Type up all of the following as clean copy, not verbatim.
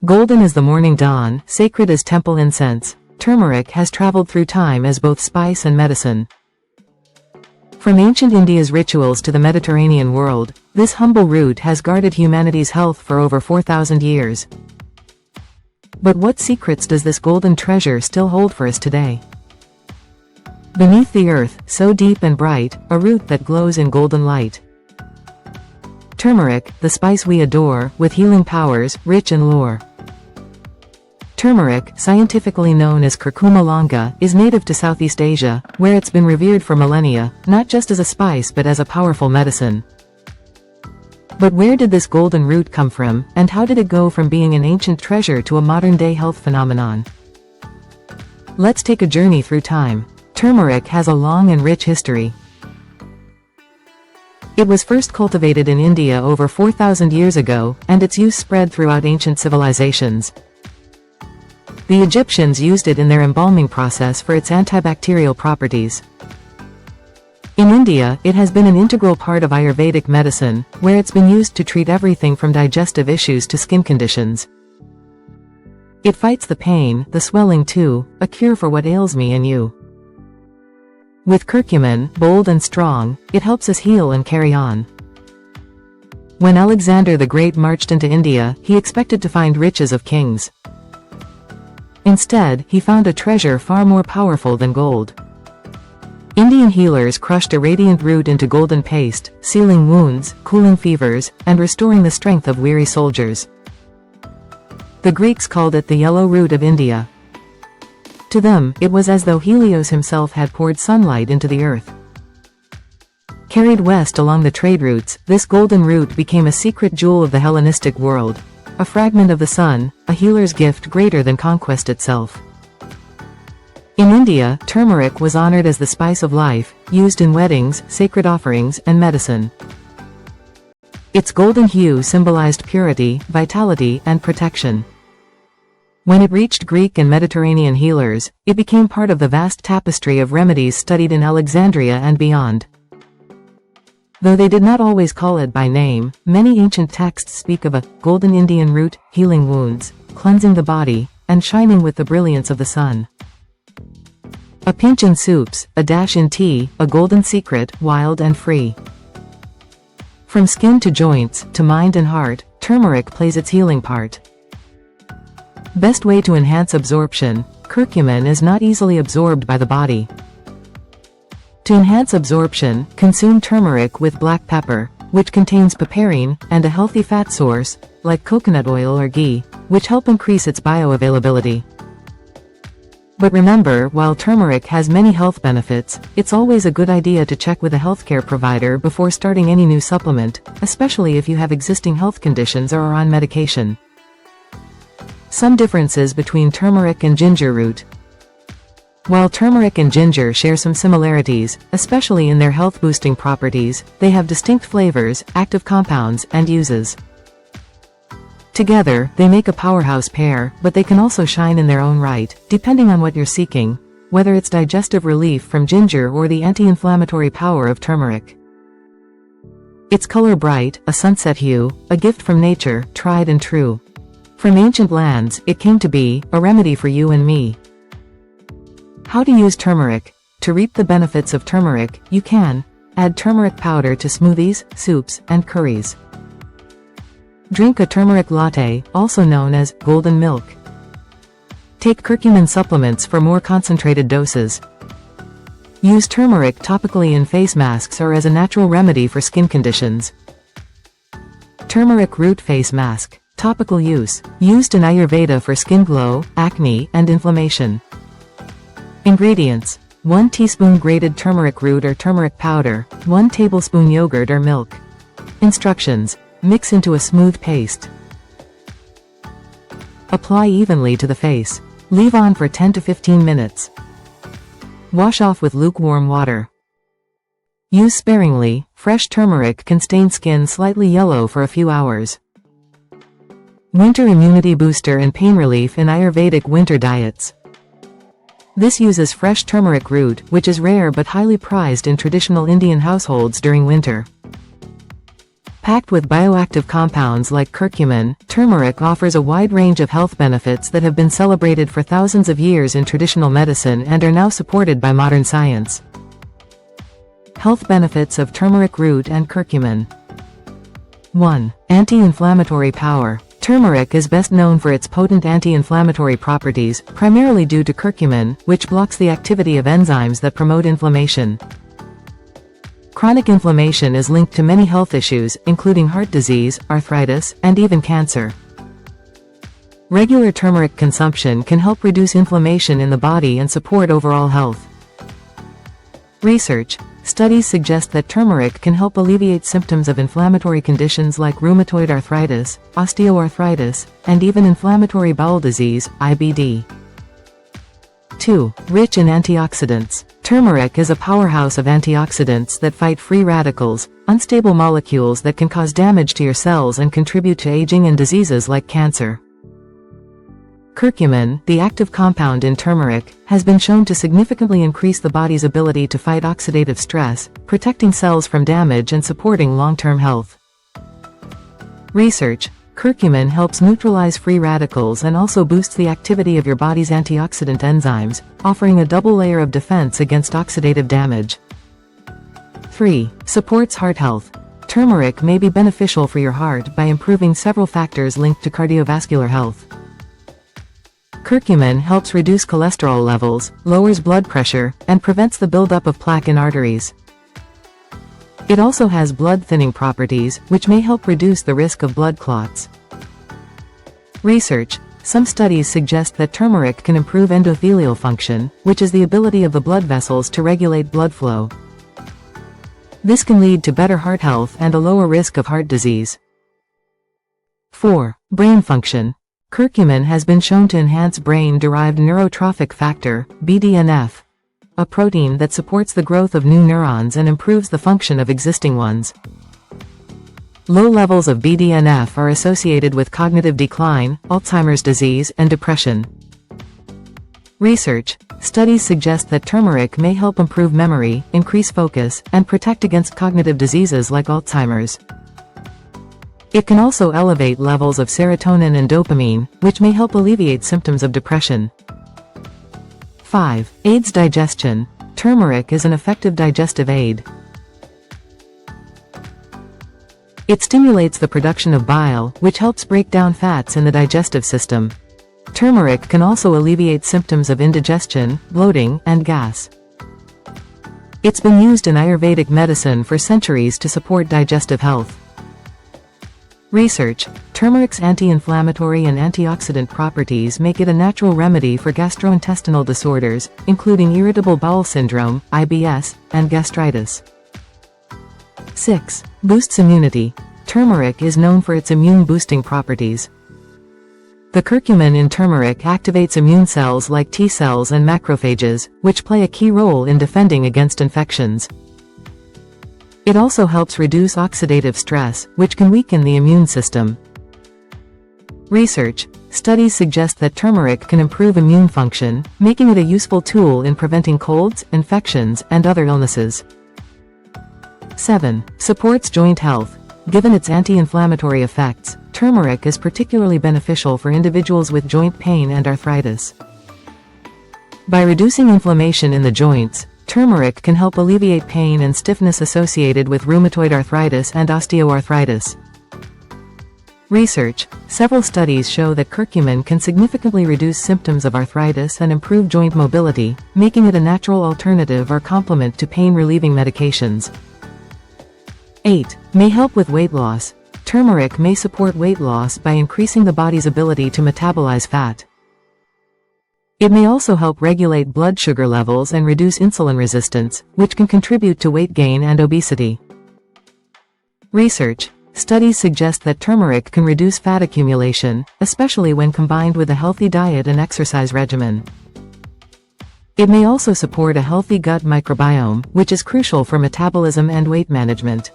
Golden as the morning dawn, sacred as temple incense, turmeric has traveled through time as both spice and medicine. From ancient India's rituals to the Mediterranean world, this humble root has guarded humanity's health for over 4,000 years. But what secrets does this golden treasure still hold for us today? Beneath the earth, so deep and bright, a root that glows in golden light. Turmeric, the spice we adore, with healing powers, rich in lore. Turmeric, scientifically known as curcuma longa, is native to Southeast Asia, where it's been revered for millennia, not just as a spice but as a powerful medicine. But where did this golden root come from, and how did it go from being an ancient treasure to a modern-day health phenomenon? Let's take a journey through time. Turmeric has a long and rich history. It was first cultivated in India over 4,000 years ago, and its use spread throughout ancient civilizations. The Egyptians used it in their embalming process for its antibacterial properties. In India, it has been an integral part of Ayurvedic medicine, where it's been used to treat everything from digestive issues to skin conditions. It fights the pain, the swelling too, a cure for what ails me and you. With curcumin, bold and strong, it helps us heal and carry on. When Alexander the Great marched into India, he expected to find riches of kings. Instead, he found a treasure far more powerful than gold. Indian healers crushed a radiant root into golden paste, sealing wounds, cooling fevers, and restoring the strength of weary soldiers. The Greeks called it the yellow root of India. To them, it was as though Helios himself had poured sunlight into the earth. Carried west along the trade routes, this golden root became a secret jewel of the Hellenistic world. A fragment of the sun, a healer's gift greater than conquest itself. In India, turmeric was honored as the spice of life, used in weddings, sacred offerings, and medicine. Its golden hue symbolized purity, vitality, and protection. When it reached Greek and Mediterranean healers, it became part of the vast tapestry of remedies studied in Alexandria and beyond. Though they did not always call it by name, many ancient texts speak of a golden Indian root, healing wounds, cleansing the body, and shining with the brilliance of the sun. A pinch in soups, a dash in tea, a golden secret, wild and free. From skin to joints, to mind and heart, turmeric plays its healing part. Best way to enhance absorption, curcumin is not easily absorbed by the body. To enhance absorption, consume turmeric with black pepper, which contains piperine, and a healthy fat source, like coconut oil or ghee, which help increase its bioavailability. But remember, while turmeric has many health benefits, it's always a good idea to check with a healthcare provider before starting any new supplement, especially if you have existing health conditions or are on medication. Some differences between turmeric and ginger root. While turmeric and ginger share some similarities, especially in their health-boosting properties, they have distinct flavors, active compounds, and uses. Together, they make a powerhouse pair, but they can also shine in their own right, depending on what you're seeking, whether it's digestive relief from ginger or the anti-inflammatory power of turmeric. Its color bright, a sunset hue, a gift from nature, tried and true. From ancient lands, it came to be a remedy for you and me. How to use turmeric. To reap the benefits of turmeric, you can add turmeric powder to smoothies, soups, and curries. Drink a turmeric latte, also known as golden milk. Take curcumin supplements for more concentrated doses. Use turmeric topically in face masks or as a natural remedy for skin conditions. Turmeric root face mask. Topical use. Used in Ayurveda for skin glow, acne, and inflammation. Ingredients: 1 teaspoon grated turmeric root or turmeric powder, 1 tablespoon yogurt or milk. Instructions: mix into a smooth paste. Apply evenly to the face. Leave on for 10 to 15 minutes. Wash off with lukewarm water. Use sparingly. Fresh turmeric can stain skin slightly yellow for a few hours. Winter immunity booster and pain relief in Ayurvedic winter diets. This uses fresh turmeric root, which is rare but highly prized in traditional Indian households during winter. Packed with bioactive compounds like curcumin, turmeric offers a wide range of health benefits that have been celebrated for thousands of years in traditional medicine and are now supported by modern science. Health benefits of turmeric root and curcumin. 1. Anti-inflammatory power. Turmeric is best known for its potent anti-inflammatory properties, primarily due to curcumin, which blocks the activity of enzymes that promote inflammation. Chronic inflammation is linked to many health issues, including heart disease, arthritis, and even cancer. Regular turmeric consumption can help reduce inflammation in the body and support overall health. Research. Studies suggest that turmeric can help alleviate symptoms of inflammatory conditions like rheumatoid arthritis, osteoarthritis, and even inflammatory bowel disease, IBD. 2. Rich in antioxidants. Turmeric is a powerhouse of antioxidants that fight free radicals, unstable molecules that can cause damage to your cells and contribute to aging and diseases like cancer. Curcumin, the active compound in turmeric, has been shown to significantly increase the body's ability to fight oxidative stress, protecting cells from damage and supporting long-term health. Research. Curcumin helps neutralize free radicals and also boosts the activity of your body's antioxidant enzymes, offering a double layer of defense against oxidative damage. 3. Supports heart health. Turmeric may be beneficial for your heart by improving several factors linked to cardiovascular health. Curcumin helps reduce cholesterol levels, lowers blood pressure, and prevents the buildup of plaque in arteries. It also has blood-thinning properties, which may help reduce the risk of blood clots. Research. Some studies suggest that turmeric can improve endothelial function, which is the ability of the blood vessels to regulate blood flow. This can lead to better heart health and a lower risk of heart disease. 4. Brain function. Curcumin has been shown to enhance brain-derived neurotrophic factor, BDNF, a protein that supports the growth of new neurons and improves the function of existing ones. Low levels of BDNF are associated with cognitive decline, Alzheimer's disease, and depression. Research. Studies suggest that turmeric may help improve memory, increase focus, and protect against cognitive diseases like Alzheimer's. It can also elevate levels of serotonin and dopamine, which may help alleviate symptoms of depression. 5. Aids digestion. Turmeric is an effective digestive aid. It stimulates the production of bile, which helps break down fats in the digestive system. Turmeric can also alleviate symptoms of indigestion, bloating, and gas. It's been used in Ayurvedic medicine for centuries to support digestive health. Research. Turmeric's anti-inflammatory and antioxidant properties make it a natural remedy for gastrointestinal disorders, including irritable bowel syndrome, IBS, and gastritis. 6. Boosts immunity. Turmeric is known for its immune-boosting properties. The curcumin in turmeric activates immune cells like T cells and macrophages, which play a key role in defending against infections. It also helps reduce oxidative stress, which can weaken the immune system. Research. Studies suggest that turmeric can improve immune function, making it a useful tool in preventing colds, infections, and other illnesses. 7. Supports joint health. Given its anti-inflammatory effects, turmeric is particularly beneficial for individuals with joint pain and arthritis. By reducing inflammation in the joints, turmeric can help alleviate pain and stiffness associated with rheumatoid arthritis and osteoarthritis. Research. Several studies show that curcumin can significantly reduce symptoms of arthritis and improve joint mobility, making it a natural alternative or complement to pain-relieving medications. 8. May help with weight loss. Turmeric may support weight loss by increasing the body's ability to metabolize fat. It may also help regulate blood sugar levels and reduce insulin resistance, which can contribute to weight gain and obesity. Research. Studies suggest that turmeric can reduce fat accumulation, especially when combined with a healthy diet and exercise regimen. It may also support a healthy gut microbiome, which is crucial for metabolism and weight management.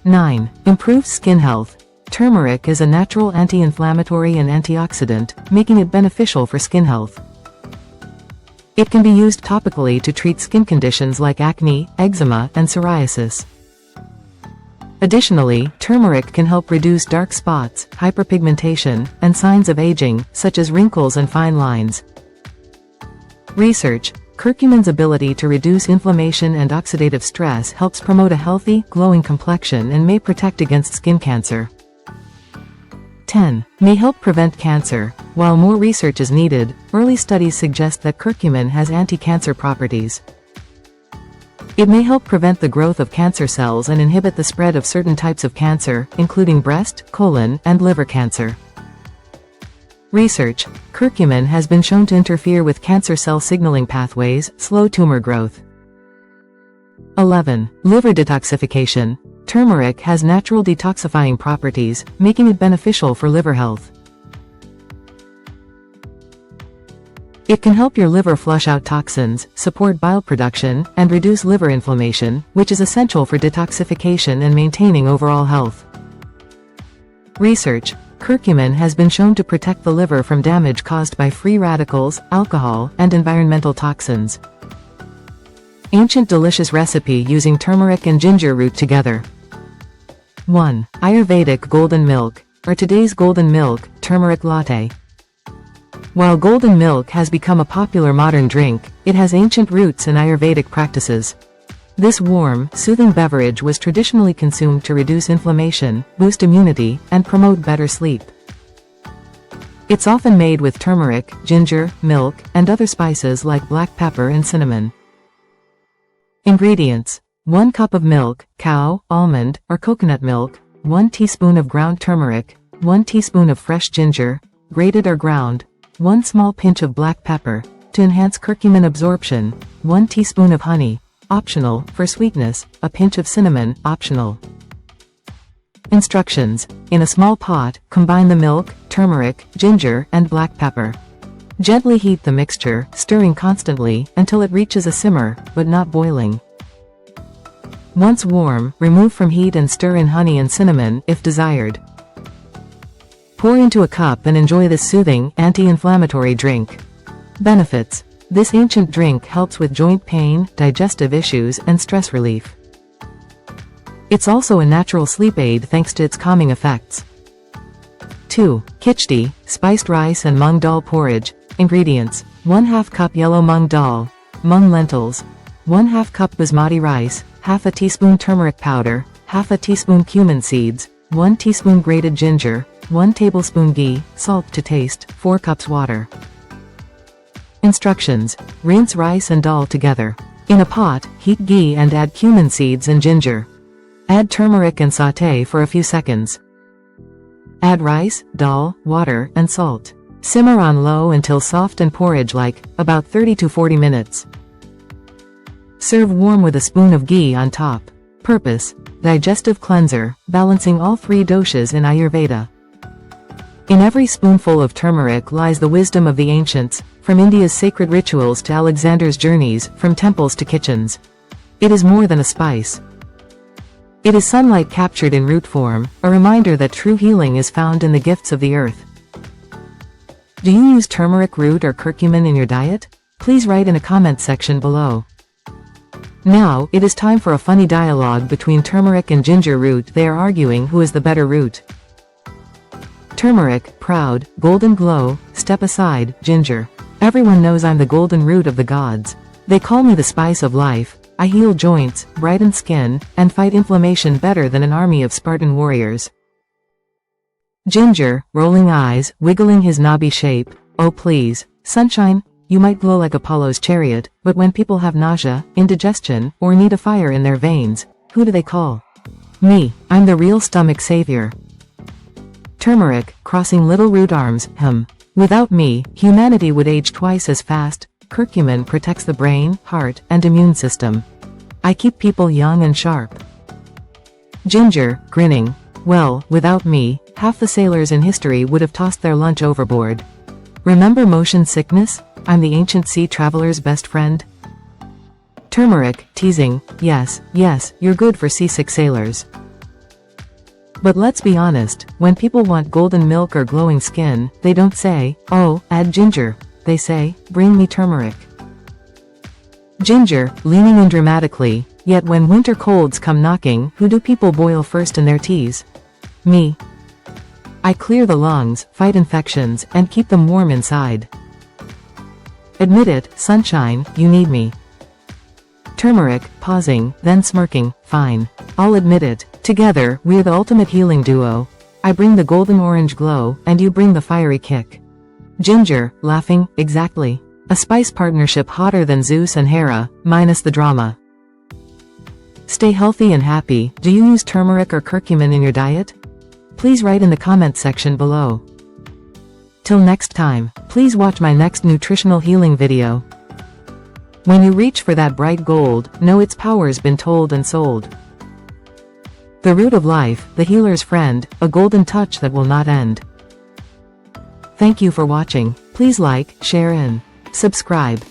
9. Improves skin health. Turmeric is a natural anti-inflammatory and antioxidant, making it beneficial for skin health. It can be used topically to treat skin conditions like acne, eczema, and psoriasis. Additionally, turmeric can help reduce dark spots, hyperpigmentation, and signs of aging, such as wrinkles and fine lines. Research: curcumin's ability to reduce inflammation and oxidative stress helps promote a healthy, glowing complexion and may protect against skin cancer. 10. May help prevent cancer. While more research is needed, early studies suggest that curcumin has anti-cancer properties. It may help prevent the growth of cancer cells and inhibit the spread of certain types of cancer, including breast, colon, and liver cancer. Research: curcumin has been shown to interfere with cancer cell signaling pathways, slow tumor growth. 11. Liver detoxification. Turmeric has natural detoxifying properties, making it beneficial for liver health. It can help your liver flush out toxins, support bile production, and reduce liver inflammation, which is essential for detoxification and maintaining overall health. Research: curcumin has been shown to protect the liver from damage caused by free radicals, alcohol, and environmental toxins. Ancient delicious recipe using turmeric and ginger root together. 1. Ayurvedic golden milk, or today's golden milk, turmeric latte. While golden milk has become a popular modern drink, it has ancient roots in Ayurvedic practices. This warm, soothing beverage was traditionally consumed to reduce inflammation, boost immunity, and promote better sleep. It's often made with turmeric, ginger, milk, and other spices like black pepper and cinnamon. Ingredients: 1 cup of milk, cow, almond, or coconut milk, 1 teaspoon of ground turmeric, 1 teaspoon of fresh ginger, grated or ground, 1 small pinch of black pepper. To enhance curcumin absorption, 1 teaspoon of honey, optional. For sweetness, a pinch of cinnamon, optional. Instructions: in a small pot, combine the milk, turmeric, ginger, and black pepper. Gently heat the mixture, stirring constantly, until it reaches a simmer, but not boiling. Once warm, remove from heat and stir in honey and cinnamon, if desired. Pour into a cup and enjoy this soothing, anti-inflammatory drink. Benefits: this ancient drink helps with joint pain, digestive issues, and stress relief. It's also a natural sleep aid thanks to its calming effects. 2. Khichdi, spiced rice and mung dal porridge. Ingredients: 1/2 cup yellow mung dal, mung lentils, 1/2 cup basmati rice, half a teaspoon turmeric powder, half a teaspoon cumin seeds, 1 teaspoon grated ginger, 1 tablespoon ghee, salt to taste, 4 cups water. Instructions: rinse rice and dal together. In a pot, heat ghee and add cumin seeds and ginger. Add turmeric and sauté for a few seconds. Add rice, dal, water, and salt. Simmer on low until soft and porridge-like, about 30 to 40 minutes. Serve warm with a spoon of ghee on top. Purpose: digestive cleanser, balancing all 3 doshas in Ayurveda. In every spoonful of turmeric lies the wisdom of the ancients, from India's sacred rituals to Alexander's journeys, from temples to kitchens. It is more than a spice. It is sunlight captured in root form, a reminder that true healing is found in the gifts of the earth. Do you use turmeric root or curcumin in your diet? Please write in a comment section below. Now, it is time for a funny dialogue between turmeric and ginger root. They are arguing who is the better root. Turmeric, proud, golden glow, step aside, ginger. Everyone knows I'm the golden root of the gods. They call me the spice of life. I heal joints, brighten skin, and fight inflammation better than an army of Spartan warriors. Ginger, rolling eyes, wiggling his knobby shape. Oh please, sunshine, you might glow like Apollo's chariot, but when people have nausea, indigestion, or need a fire in their veins, who do they call? Me, I'm the real stomach savior. Turmeric, crossing little root arms, Without me, humanity would age twice as fast. Curcumin protects the brain, heart, and immune system. I keep people young and sharp. Ginger, grinning. Well, without me, half the sailors in history would have tossed their lunch overboard. Remember motion sickness? I'm the ancient sea traveler's best friend. Turmeric, teasing. Yes, you're good for seasick sailors. But let's be honest, when people want golden milk or glowing skin, they don't say, oh, add ginger. They say, bring me turmeric. Ginger, leaning in dramatically. Yet when winter colds come knocking, who do people boil first in their teas? Me. I clear the lungs, fight infections, and keep them warm inside. Admit it, sunshine, you need me. Turmeric, pausing, then smirking, fine. I'll admit it. Together, we're the ultimate healing duo. I bring the golden orange glow, and you bring the fiery kick. Ginger, laughing, exactly. A spice partnership hotter than Zeus and Hera, minus the drama. Stay healthy and happy. Do you use turmeric or curcumin in your diet? Please write in the comment section below. Till next time, please watch my next nutritional healing video. When you reach for that bright gold, know its power's been told and sold. The root of life, the healer's friend, a golden touch that will not end. Thank you for watching. Please like, share and subscribe.